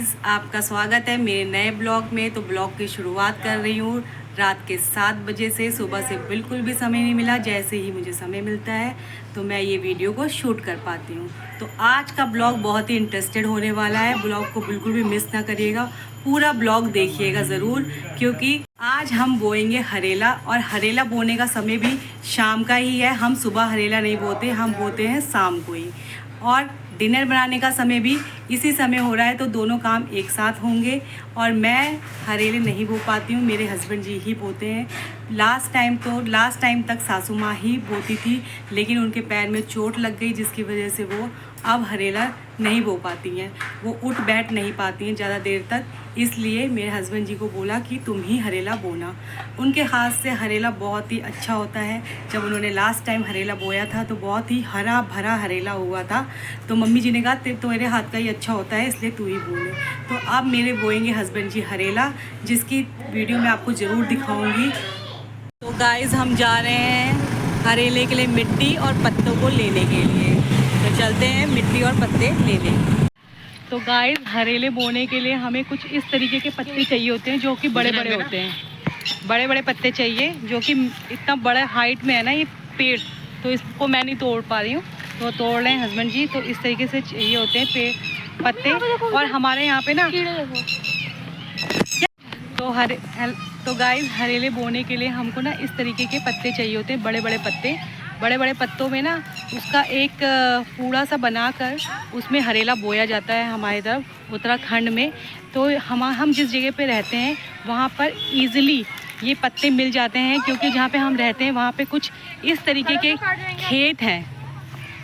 Guys, आपका स्वागत है मेरे नए ब्लॉग में। तो ब्लॉग की शुरुआत कर रही हूँ रात के 7 बजे से। सुबह से बिल्कुल भी समय नहीं मिला, जैसे ही मुझे समय मिलता है तो मैं ये वीडियो को शूट कर पाती हूँ। तो आज का ब्लॉग बहुत ही इंटरेस्टेड होने वाला है। ब्लॉग को बिल्कुल भी मिस ना करिएगा, पूरा ब्लॉग देखिएगा ज़रूर, क्योंकि आज हम बोएंगे हरेला। और हरेला बोने का समय भी शाम का ही है। हम सुबह हरेला नहीं बोते, हम बोते हैं शाम को ही। और डिनर बनाने का समय भी इसी समय हो रहा है, तो दोनों काम एक साथ होंगे। और मैं हरेले नहीं बो पाती हूँ, मेरे हस्बैंड जी ही बोते हैं। लास्ट टाइम तक सासू माँ ही बोती थी, लेकिन उनके पैर में चोट लग गई, जिसकी वजह से वो अब हरेला नहीं बो पाती हैं। वो उठ बैठ नहीं पाती हैं ज़्यादा देर तक, इसलिए मेरे हस्बैंड जी को बोला कि तुम ही हरेला बोना। उनके हाथ से हरेला बहुत ही अच्छा होता है। जब उन्होंने लास्ट टाइम हरेला बोया था तो बहुत ही हरा भरा हरेला हुआ था। तो मम्मी जी ने कहा तुम्हारे हाथ का ही अच्छा होता है, इसलिए तू ही बोले। तो अब मेरे बोएंगे हस्बैंड जी हरेला, जिसकी वीडियो मैं आपको ज़रूर दिखाऊँगी। तो गाइज़, हम जा रहे हैं हरेले के लिए मिट्टी और पत्तों को लेने के लिए। तो चलते हैं मिट्टी और पत्ते लेने। तो गाइस, हरेले बोने के लिए हमें कुछ इस तरीके के पत्ते चाहिए होते हैं, जो कि बड़े बड़े होते हैं। बड़े बड़े पत्ते चाहिए, जो कि इतना बड़ा हाइट में है ना ये पेड़, तो इसको मैं नहीं तोड़ पा रही हूँ, तो तोड़ रहे हैं हस्बैंड जी। तो इस तरीके से चाहिए होते हैं पेड़ पत्ते। और हमारे यहाँ पे ना तो गाइस, हरेले बोने के लिए हमको ना इस तरीके के पत्ते चाहिए होते हैं, बड़े बड़े पत्ते। बड़े बड़े पत्तों में ना उसका एक पूड़ा सा बनाकर उसमें हरेला बोया जाता है हमारी तरफ उत्तराखंड में। तो हम जिस जगह पे रहते हैं वहाँ पर ईज़िली ये पत्ते मिल जाते हैं, क्योंकि जहाँ पे हम रहते हैं वहाँ पे कुछ इस तरीके के खेत हैं।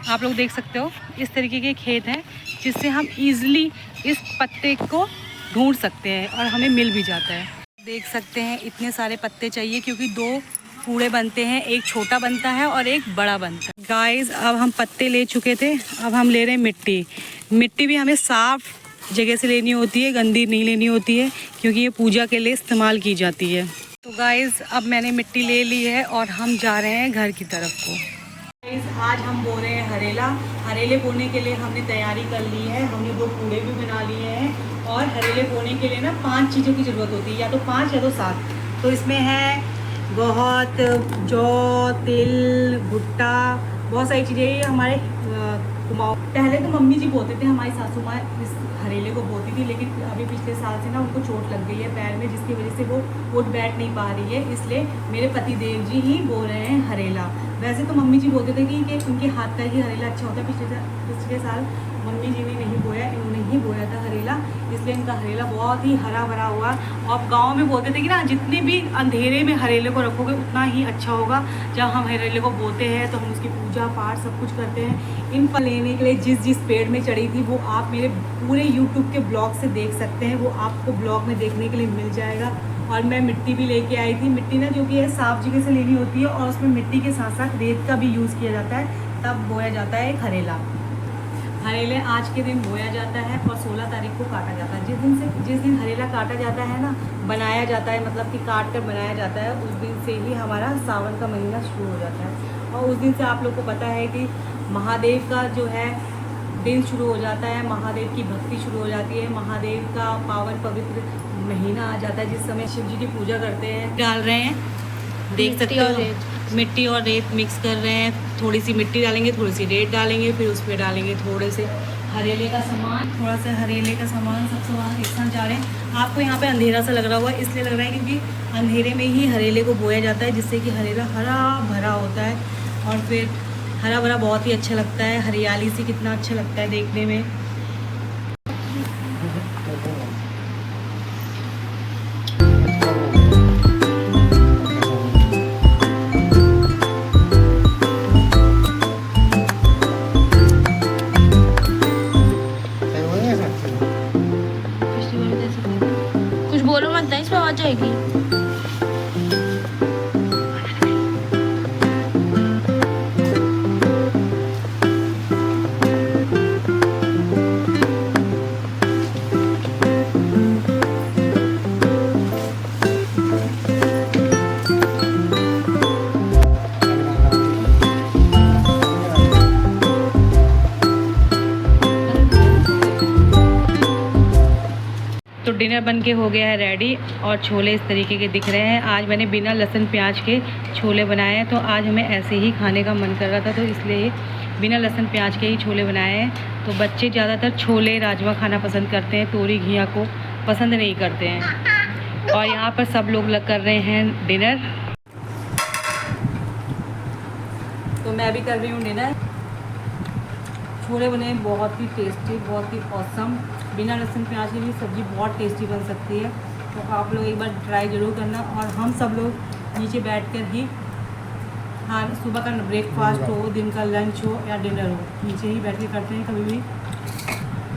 आप लोग देख सकते हो, इस तरीके के खेत हैं, जिससे हम ईज़िली इस पत्ते को ढूंढ सकते हैं और हमें मिल भी जाता है। देख सकते हैं इतने सारे पत्ते चाहिए, क्योंकि 2 पूड़े बनते हैं, एक छोटा बनता है और एक बड़ा बनता है। गाइस, अब हम पत्ते ले चुके थे, अब हम ले रहे हैं मिट्टी। मिट्टी भी हमें साफ़ जगह से लेनी होती है, गंदी नहीं लेनी होती है, क्योंकि ये पूजा के लिए इस्तेमाल की जाती है। तो गाइस, अब मैंने मिट्टी ले ली है और हम जा रहे हैं घर की तरफ को। गाइस, आज हम बो रहे हैं हरेला। हरेले बोने के लिए हमने तैयारी कर ली है। हमने 2 पूड़े भी बना लिए हैं। और हरेले बोने के लिए ना 5 चीज़ों की ज़रूरत होती है, या तो 5 या तो 7। तो इसमें है बहुत जौ, तिल, भुट्टा, बहुत सारी चीज़ें। ये हमारे कुमाऊँ पहले तो मम्मी जी बोते थे, हमारी सासू माँ इस हरेले को बोती थी, लेकिन अभी पिछले साल से ना उनको चोट लग गई है पैर में, जिसकी वजह से वो उठ बैठ नहीं पा रही है। इसलिए मेरे पति देव जी ही बो रहे हैं हरेला। वैसे तो मम्मी जी बोलते थे कि उनके हाथ का ही हरेला अच्छा होता है। पिछले साल मम्मी जी ने नहीं बोया, इन्होंने ही बोया था हरेला, इसलिए इनका हरेला बहुत ही हरा भरा हुआ। और गांव में बोलते थे कि ना जितने भी अंधेरे में हरेले को रखोगे उतना ही अच्छा होगा। जब हम हरेले को बोते हैं तो हम उसकी पूजा पाठ सब कुछ करते हैं। इन फल लेने के लिए जिस पेड़ में चढ़ी थी वो आप मेरे पूरे यूट्यूब के ब्लॉग से देख सकते हैं, वो आपको ब्लॉग में देखने के लिए मिल जाएगा। और मैं मिट्टी भी लेके आई थी। मिट्टी ना जो कि है साफ जगह से लेनी होती है, और उसमें मिट्टी के साथ साथ रेत का भी यूज़ किया जाता है, तब बोया जाता है एक हरेला। हरेले आज के दिन बोया जाता है और 16 तारीख को काटा जाता है। जिस दिन हरेला काटा जाता है ना, बनाया जाता है, मतलब कि काट कर बनाया जाता है, उस दिन से ही हमारा सावन का महीना शुरू हो जाता है। और उस दिन से आप लोग को पता है कि महादेव का जो है दिन शुरू हो जाता है, महादेव की भक्ति शुरू हो जाती है। महादेव का पावन पवित्र महीना आ जाता है, जिस समय शिव जी की पूजा करते हैं। डाल रहे हैं, देख सकते हो, मिट्टी और रेत मिक्स कर रहे हैं। थोड़ी सी मिट्टी डालेंगे, थोड़ी सी रेत डालेंगे, फिर उसमें डालेंगे थोड़े से हरेले का सामान, थोड़ा सा हरेले का सामान, सब सामान एक साथ जा रहे हैं। आपको यहाँ पे अंधेरा सा लग रहा हुआ है, इसलिए लग रहा है क्योंकि अंधेरे में ही हरेले को बोया जाता है, जिससे कि हरेला हरा भरा होता है। और फिर हरा भरा बहुत ही अच्छा लगता है, हरियाली से कितना अच्छा लगता है देखने में। बोलो मत, इसमें आ जाएगी। तो डिनर बन के हो गया है रेडी और छोले इस तरीके के दिख रहे हैं। आज मैंने बिना लहसुन प्याज के छोले बनाए हैं। तो आज हमें ऐसे ही खाने का मन कर रहा था, तो इसलिए बिना लहसुन प्याज के ही छोले बनाए हैं। तो बच्चे ज़्यादातर छोले राजमा खाना पसंद करते हैं, तोरी घिया को पसंद नहीं करते हैं। और यहाँ पर सब लोग कर रहे हैं डिनर, तो मैं भी कर रही हूँ डिनर। छोले बने बहुत ही टेस्टी, बहुत ही ऑसम। बिना लहसुन प्याज की भी सब्ज़ी बहुत टेस्टी बन सकती है, तो आप लोग एक बार ट्राई ज़रूर करना। और हम सब लोग नीचे बैठकर ही हाँ, सुबह का ब्रेकफास्ट हो, दिन का लंच हो या डिनर हो, नीचे ही बैठ के करते हैं। कभी भी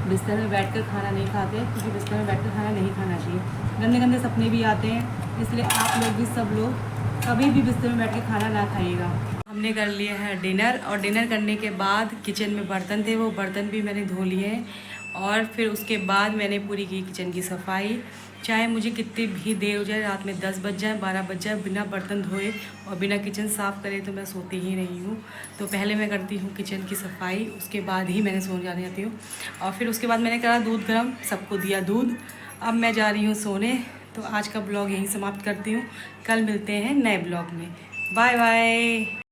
बिस्तर में बैठकर खाना नहीं खाते, क्योंकि बिस्तर में बैठकर खाना नहीं खाना चाहिए। गंदे गंदे सपने भी आते हैं, इसलिए आप लोग भी सब लोग कभी भी बिस्तर में बैठ के खाना ना खाइएगा। हमने कर लिया है डिनर, और डिनर करने के बाद किचन में बर्तन थे, वो बर्तन भी मैंने धो लिए हैं। और फिर उसके बाद मैंने पूरी की किचन की सफाई। चाहे मुझे कितनी भी देर हो जाए, रात में 10 बज जाए, 12 बज जाए, बिना बर्तन धोए और बिना किचन साफ़ करे तो मैं सोती ही नहीं हूँ। तो पहले मैं करती हूँ किचन की सफाई, उसके बाद ही मैंने सोने जाने जाती हूँ। और फिर उसके बाद मैंने करा दूध गर्म, सबको दिया दूध। अब मैं जा रही हूँ सोने। तो आज का ब्लॉग यहीं समाप्त करती हूँ। कल मिलते हैं नए ब्लॉग में। Bye bye.